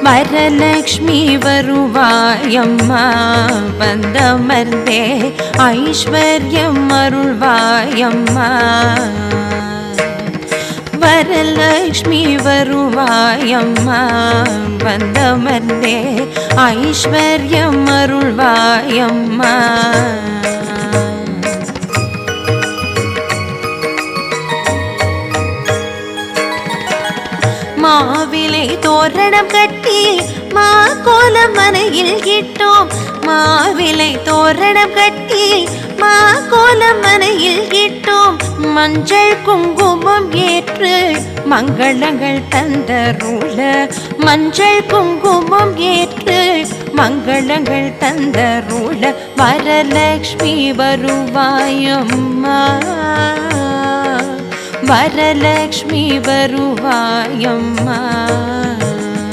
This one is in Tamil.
வரலக்ஷ்மி வருவாயம்மா வந்தமர்ந்தே ஐஸ்வர்யம் அருள்வாயம்மா வரலக்ஷ்மி வருவாயம்மா வந்தமர்ந்தே ஐஸ்வர்யம் அருள்வாயம்மா மாவிலை தோரணம் கட்டி மா கோலம் மனையில் இட்டோம் மாவிலை தோரணம் கட்டி மா கோலம் மனையில் இட்டோம் மஞ்சள் குங்குமம் ஏற்று மங்களங்கள் தந்தருள மஞ்சள் குங்குமம் ஏற்று மங்களங்கள் தந்தருள வரலக்ஷ்மி வருவாயம்மா வரலக்ஷ்மி வருவாயம்மா